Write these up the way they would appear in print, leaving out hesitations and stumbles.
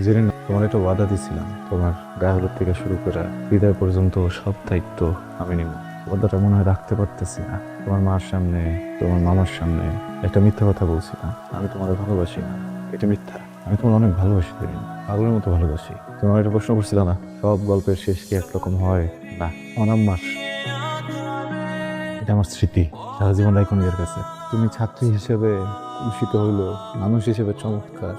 জেনে তোমার একটা ওয়াদা দিছিলাম, তোমার গায়ে হলুদ থেকে শুরু করে বিদায় পর্যন্ত সব দায়িত্ব আমি নিব। ওয়াদাটা মনে হয় রাখতে পারতেছি না। তোমার মার সামনে, তোমার মামার সামনে একটা মিথ্যা কথা বলছিলাম, আমি তোমাদের ভালোবাসি না। এটা মিথ্যা। আমি তোমার অনেক ভালোবাসি, পাগলের মতো ভালোবাসি। তোমার একটা প্রশ্ন করছিল না, সব গল্পের শেষ কি একরকম হয়? না, অনাম্মার এটা আমার স্মৃতি, সারা জীবন রাখো নিজের কাছে। তুমি ছাত্রী হিসেবে দূষিত হইলো, মানুষ হিসেবে চমৎকার।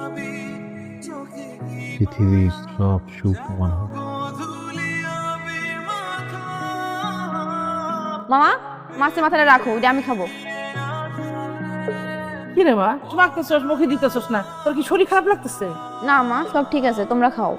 পৃথিবীর সব সুখ তোমার হবে। মামা, মাছের মাথাটা রাখো, ওইটা আমি খাবো। কি রে মা, মাখতেছস মুখে দিতেছস না, তোর কি শরীর খারাপ লাগতেছে? না মা, সব ঠিক আছে, তোমরা খাও।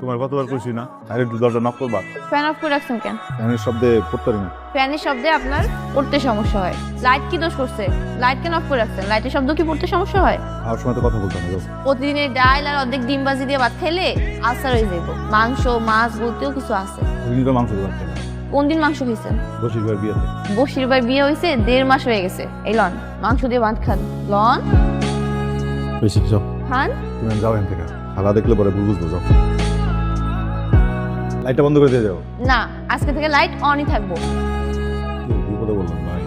তোমার কতবার খুশি না, আর একটু দরজা নক করবা। ফ্যান অফ করে রাখছেন কেন? ফ্যানের শব্দে পড়তে পারি না। ফ্যানের শব্দে আপনার পড়তে সমস্যা হয়। লাইট কি দোষ করছে? লাইট কেন অফ করে রাখছেন? লাইটের শব্দ কি পড়তে সমস্যা হয়? আর সময় তো কথা বলতাম না। প্রতিদিনের ডাল আর অর্ধেক ডিম ভাজি দিয়ে ভাত খেলে আলসার হয়ে যাইব। মাংস মাছ বলতেও কিছু আছে। ওই তো মাংস দিলাম খেলাম কোন দিন মাংস খেয়েছেন? বসিরবার বিয়েতে। বসির ভাই বিয়ে হয়েছে 1.5 মাস হয়ে গেছে। এই লন, মাংস দিয়ে ভাত খান। লন বেশি যাও, খান। তুমি যাও এখান থেকে। খালা দেখলে পরে ভুল বুঝবো। যাও, লাইটটা বন্ধ করে দিয়ে যাও। না, আজকে থেকে লাইট অনই থাকবো। বিপদে বললাম ভাই।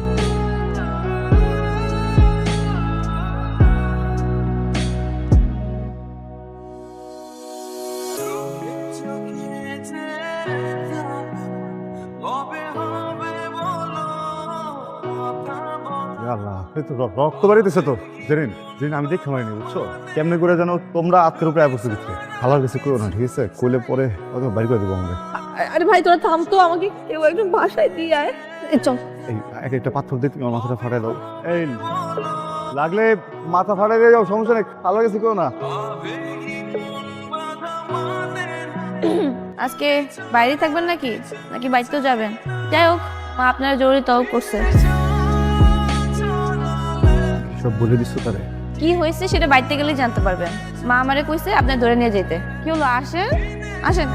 রক্ত বাড়িতেছে তো জেরিন, জেরিন আমি দেখতে পারিনি, বুঝছো? কেমনে করে জানো তোমরা আজকের উপরে অবস্থা দিচ্ছে। খালার কিছু করো না, ঠিক আছে? কইলে পরে বাড়ি করে দেবো আমাকে। আরে ভাই তোরা থাম তো, আমাকে কেউ একজন বাসায় দিয়ে আয়। চল। এই একটা পাথর দিয়ে তুমি আমার মাথাটা ফাটাই দাও। এই লাগলে মাথা ফাটাই দিয়ে যাও, সমস্যা নেই। খালার কিছু করো না। আজকে বাইরে থাকবেন নাকি নাকি বাড়িতেও যাবেন? যাই হোক, মা আপনারা জরুরি তলব করছে। সব বলে দিচ্ছ তারে? কি হয়েছে সেটা বাড়িতে গেলেই জানতে পারবেন। মা আমারে কইছে আপনার ধরে নিয়ে যেতে। কি হলো, আসেন আসেন।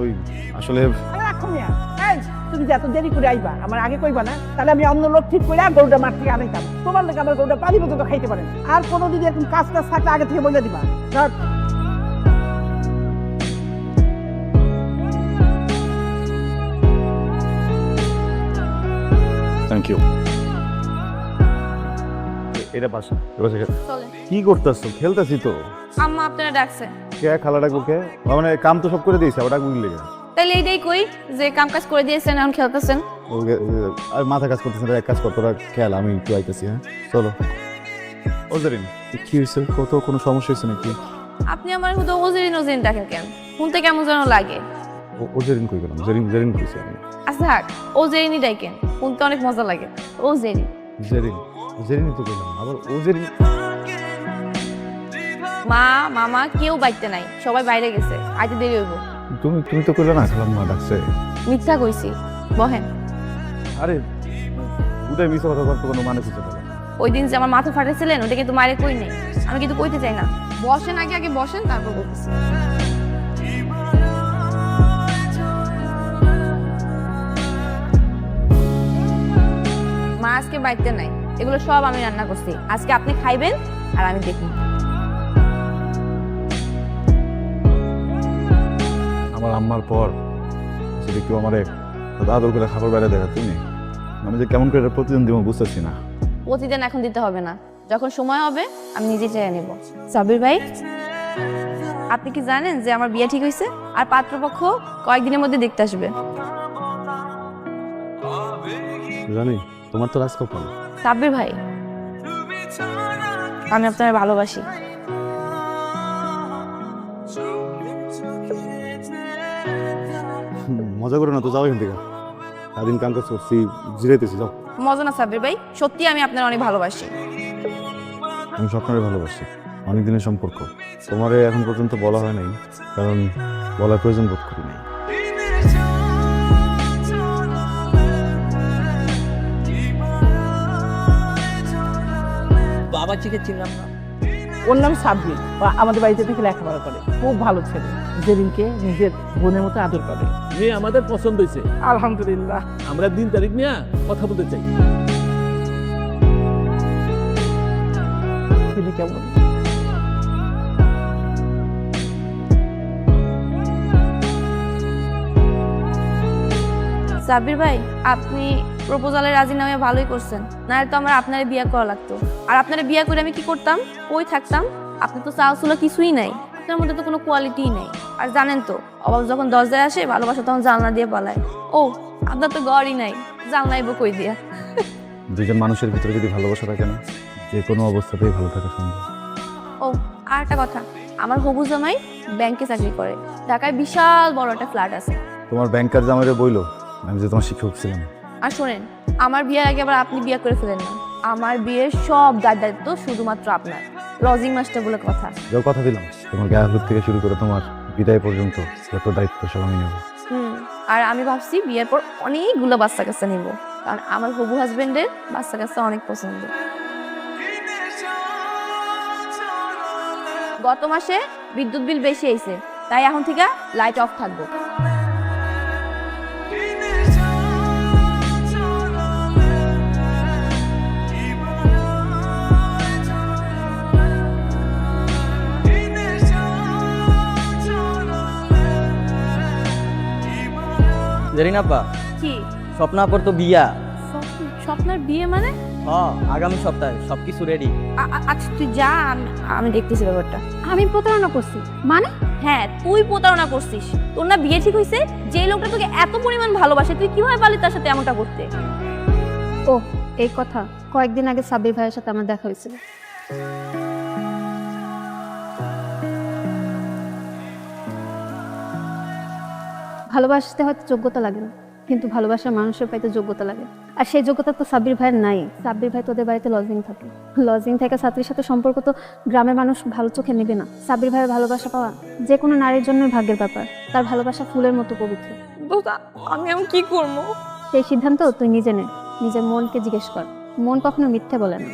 ওই আসলে রাখো মিয়া, এই তুমি যে এত দেরি করে আইবা, আমার আগে কইবা না? তাহলে আমি অন্য লোক ঠিক করে গরুটা মাঠ থেকে আনাইতাম। তোমার লোক আমার গরুটা পানি পর্যন্ত খাইতে পারেন। আর কোনো দিদি এরকম কাজ টাজ থাকলে আগে থেকে বলে দিবা। Thank you. এটা পাশা চলে। কি করতেছো? খেলতেছি তো। আম্মা আপনারা ডাকছে। কে খালা ডাকবো? কে মানে কাম তো সব করে দিয়েছে, আবার ডাকবো লেগে। তাইলে এইটাই কই যে কাম কাজ করে দিয়েছেন, এখন খেলতেছেন। আর মাথা কাজ করতেছে না, এক কাজ কর তোরা, খেয়াল আমি একটু আইতেছি। হ্যাঁ চলো। ও জেরিন, কি হয়েছে? কোনো সমস্যা হয়েছে নাকি? আপনি আমার শুধু ওজেরিন ওজেরিন ডাকেন কেন? শুনতে কেমন যেন লাগে। ও জেরিন কই গেলাম? জেরিন জেরিন কইছি আমি। আচ্ছা থাক, ওজেরিনই ডাকেন, শুনতে অনেক মজা লাগে। ওজেরিন। জেরিন জেরিনই তো কইলাম, আবার ও জেরিন। মা মামা কেউ বাড়িতে নাই, সবাই বাইরে গেছে, আইতে দেরি হইব। তুমি তুমি তো কইলা না খালাম মা ডাকছে। মিথ্যা কইছি, বহেন। আরে উদয় মিশা কথা বলতে কোনো মানে খুঁজে পেলাম না। ওই দিন যে আমার মাথা ফাটাইছিলেন, ওটা কিন্তু মায়ের কই নেই। আমি কিন্তু কইতে চাই না। বসেন, আগে আগে বসেন, তারপর বলতেছি। মা আজকে বাড়িতে নাই, এগুলো সব আমি রান্না করছি। আজকে আপনি খাইবেন আর আমি দেখব। আমার আম্মার পর যদি কেউ আমার আদর করে খাবার বাইরে দেখা, তুমি আমি যে কেমন করে এটা প্রতিদিন দিব বুঝতেছি না। প্রতিদিন এখন দিতে হবে না, যখন সময় হবে আমি নিজে চেয়ে নেব। সাবির ভাই, আপনি কি জানেন যে আমার বিয়ে ঠিক হয়েছে আর পাত্রপক্ষ কয়েকদিনের মধ্যে দেখতে আসবে? জানি, তোমার তো রাজকপাল। সাবির ভাই, আমি আপনার ভালোবাসি। মজা করো না তো, যাও এখান থেকে। সারাদিন কাম কাজ করছি, জিরাইতেছি, যাও। মজা না সাবির ভাই, সত্যি আমি আপনার অনেক ভালোবাসি। আমি স্বপ্নের ভালোবাসি, অনেক দিনের সম্পর্ক। তোমারে এখন পর্যন্ত বলা হয় নাই, কারণ বলার প্রয়োজন বোধ করি নাই। বাবা চিকে চিনলাম না। ওর নাম সাব্বির, ও আমাদের বাড়িতে থেকে লেখাপড়া করে, খুব ভালো ছেলে। জেরিনকে নিজের বোনের মতো আদর করে। মেয়ে আমাদের পছন্দ হয়েছে, আলহামদুলিল্লাহ। আমরা দিন তারিখ নিয়ে কথা বলতে চাই। কেমন। সাব্বির ভাই, আপনি প্রপোজালের রাজিনামে ভালোই করছেন, নাহলে তো আমার আপনারে বিয়ে করা লাগতো। আর আপনারে বিয়ে করে আমি কি করতাম, কই থাকতাম? আপনি তো চালচুলা কিছুই নাই, আপনার মধ্যে তো কোনো কোয়ালিটিই নেই। আর জানেন তো, অভাব যখন দরজায় আসে, ভালোবাসা তখন জানলা দিয়ে পালায়। ও, আপনার তো ঘরই নাই, জানলাইব কই দিয়া? দুজন মানুষের ভিতরে যদি ভালোবাসা থাকে না, যে কোনো অবস্থাতেই ভালো থাকা সম্ভব। ও, আর একটা কথা, আমার হবু জামাই ব্যাংকে চাকরি করে, ঢাকায় বিশাল বড় একটা ফ্ল্যাট আছে। তোমার ব্যাংকার জামাইরে বইলো আমি যে তোমার শিক্ষক ছিলাম। আর শোনেন, আমার বিয়ের আগে আবার আপনি বিয়ে করে ফেলেন না। আমার বিয়ের সব দায়িত্ব শুধুমাত্র আপনার, লজিং মাস্টার বলে কথা। যাও, কথা দিলাম তোমার গায়ে হলুদ থেকে শুরু করে তোমার বিদায় পর্যন্ত যত দায়িত্ব সব আমি নেব। আর আমি ভাবছি বিয়ের পর অনেকগুলো বাচ্চা কাচ্চা নিব, কারণ আমার হবু হাজবেন্ডের বাচ্চা কাচ্চা অনেক পছন্দ। গত মাসে বিদ্যুৎ বিল বেশি আইছে, তাই এখন থেকে লাইট অফ থাকবো। জেরিন আব্বা, কি স্বপ্ন আপার তো বিয়া। স্বপ্নের বিয়ে মানে? আগামী সপ্তাহে সবকিছু রেডি। আচ্ছা তুই যা, আমি দেখতেছি ব্যাপারটা। আমি প্রতারণা করছি মানে? হ্যাঁ, তুই প্রতারণা করছিস। তোর না বিয়ে ঠিক হয়েছে? যে লোকটা তোকে এত পরিমাণ ভালোবাসে, তুই কিভাবে পারলি তার সাথে এমনটা করতে? ও, এই কথা কয়েকদিন আগে সাব্বির ভাইয়ের সাথে আমার দেখা হয়েছিল। ভালোবাসতে হয়তো যোগ্যতা লাগে না, কিন্তু ভালোবাসার মানুষের পাইতে যোগ্যতা লাগে। আর সেই যোগ্যতা তো সাব্বির ভাইয়ের নাই। সাব্বির ভাই তোদের বাড়িতে লজিং থাকে, লজিং থেকে ছাত্রীর সাথে সম্পর্ক তো গ্রামের মানুষ ভালো চোখে নেবে না। সাব্বির ভাইয়ের ভালোবাসা পাওয়া যে কোনো নারীর জন্যই ভাগ্যের ব্যাপার। তার ভালোবাসা ফুলের মতো পবিত্র। আমি এখন কি করবো? সেই সিদ্ধান্ত তুই নিজে নে, নিজের মনকে জিজ্ঞেস কর। মন কখনো মিথ্যে বলে না।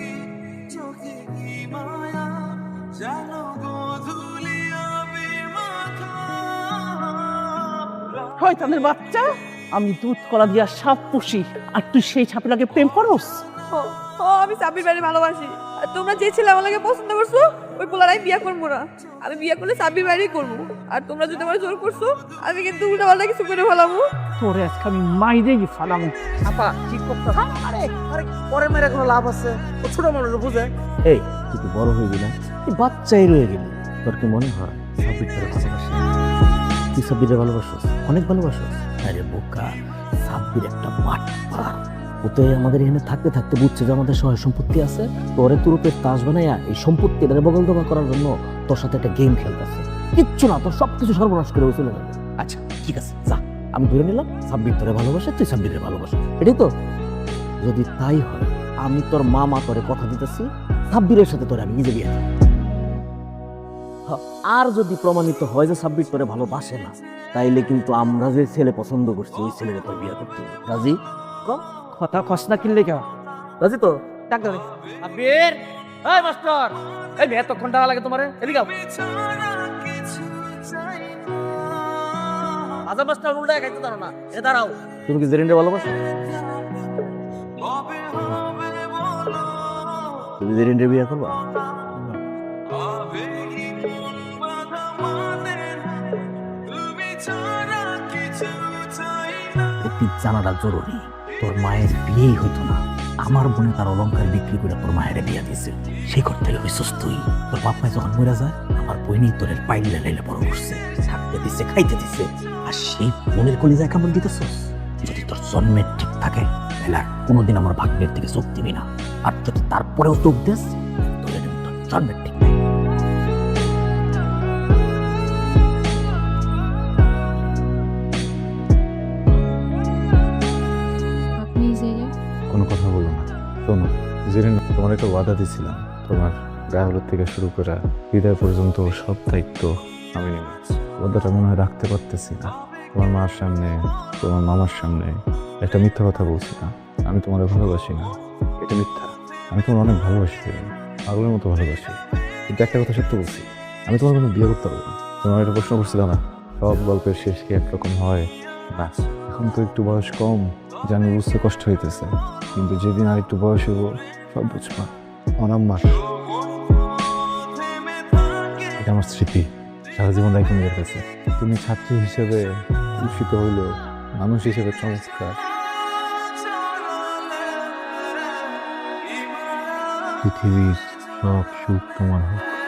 শয়তানের বাচ্চা, আমি দুধ কলা দিয়া সাপ পুষি, আর তুই সেই সাপের লাগে প্রেম করস? আমি সাব্বির ভাইয়ের ভালোবাসি, আর তোমরা যে ছেলে আমার লাগে পছন্দ করছো, ওই পোলারাই বিয়ে করবো না। আমি বিয়ে করলে সাব্বির ভাইয়েরই করবো। আর তোমরা যদি আমার জোর করছো, আমি কিন্তু উল্টা পাল্টা কিছু করে ফেলাবো। তোরে আজকে আমি মাইরে ফালামু। আপা ঠিক করতে আরে আরে পরে মেরে কোনো লাভ আছে? ও ছোট মানুষ বুঝে। এই তুই তো বড় হয়ে গেলি, তুই বাচ্চাই রয়ে গেলি। তোর কি মনে হয় সাব্বির তোর ভালোবাসে? তুই সাব্বিরের ভালোবাসিস, অনেক ভালোবাসিস। আরে বোকা, সাব্বির একটা বাটপার। ও তো আমাদের এখানে থাকতে থাকতে বুঝছে যে আমাদের সহায় সম্পত্তি আছে, তোরে তুরুপের তাস বানাইয়া এই সম্পত্তি এটারে বগল দমা করার জন্য তোর সাথে একটা গেম খেলতেছে। কিচ্ছু না, তোর সবকিছু সর্বনাশ করে চলে যাবে। আচ্ছা ঠিক আছে, যা, আমি ধরে নিলাম সাব্বির তোরে ভালোবাসে, তুই সাব্বিরের ভালোবাসে, এটাই তো? যদি তাই হয়, আমি তোর মামা তোরে কথা দিতেছি, সাব্বিরের সাথে তোরে আমি নিজে বিয়ে দেব। আর যদি প্রমাণিত হয় যে সাব্বির তোরে ভালোবাসে না, তাইলে কিন্তু আমরা যে ছেলে পছন্দ করছি ওই ছেলের তোর বিয়ে করতে হবে। রাজি? কথা কস না কিনলে কেউ রাজি তো? ডাক ধরে আবির, এই মাস্টার, এই মেয়ে এতক্ষণ টাকা লাগে তোমারে, এদিকে আও। আজা মাস্টার উল্টা খাইতে জানো না, এ দাঁড়াও। তুমি কি জেরিনরে ভালোবাসো? তুমি জেরিনরে বিয়ে করবা? জানাটা জরুরি। তোর মায়ের বিয়েই হইতো না, আমার বোনে তার অলংকার বিক্রি করে তোর মায়ের বিয়ে দিয়েছে। সেই করতে হইছস তুই। তোর বাপ মায় যখন মরে যায়, আমার বইনই তোর পাইলে লাইলে বড় করছে, থাকতে দিছে, খাইতে দিছে। আর সেই বোনের কলিজায় কামড় দিতেছস। যদি তোর জন্মের ঠিক থাকে, তাহলে আর কোনোদিন আমার ভাগ্যের দিকে চোখ দিবি না। আর যদি তারপরেও চোখ দেস, তোর জন্মের ঠিক নাই। আপনি যে কোনো কথা বলো না। শোনো জেরিন, তোমার একটা ওয়াদা দিছিলাম, তোমার গায়ে হলুদ থেকে শুরু করে বিদায় পর্যন্ত সব দায়িত্ব আমি নেব। ওয়াদাটা মনে হয় রাখতে পারতেছি না। তোমার মার সামনে, তোমার মামার সামনে একটা মিথ্যা কথা বলছি না, আমি তোমার ভালোবাসি না, এটা মিথ্যা। আমি তোমার অনেক ভালোবাসি, পাগলের মতো ভালোবাসি। কিন্তু একটা কথা সত্য বলছি, আমি তোমার কোনো বিয়ে করতে পারবো না। তোমার একটা প্রশ্ন করছিল না, সব গল্পের শেষ কি একরকম হয়? না, এখন তো একটু বয়স কম, জানি বুঝতে কষ্ট হইতেছে, কিন্তু যেদিন আর একটু বয়স হইব সব বুঝবা। অনাম্মার এটা আমার স্মৃতি, সারা জীবন রাখি নিজের কাছে। তুমি ছাত্রী হিসেবে দূষিত হইলেও মানুষ হিসেবে চমৎকার। পৃথিবীর সব সুখ তোমার হোক।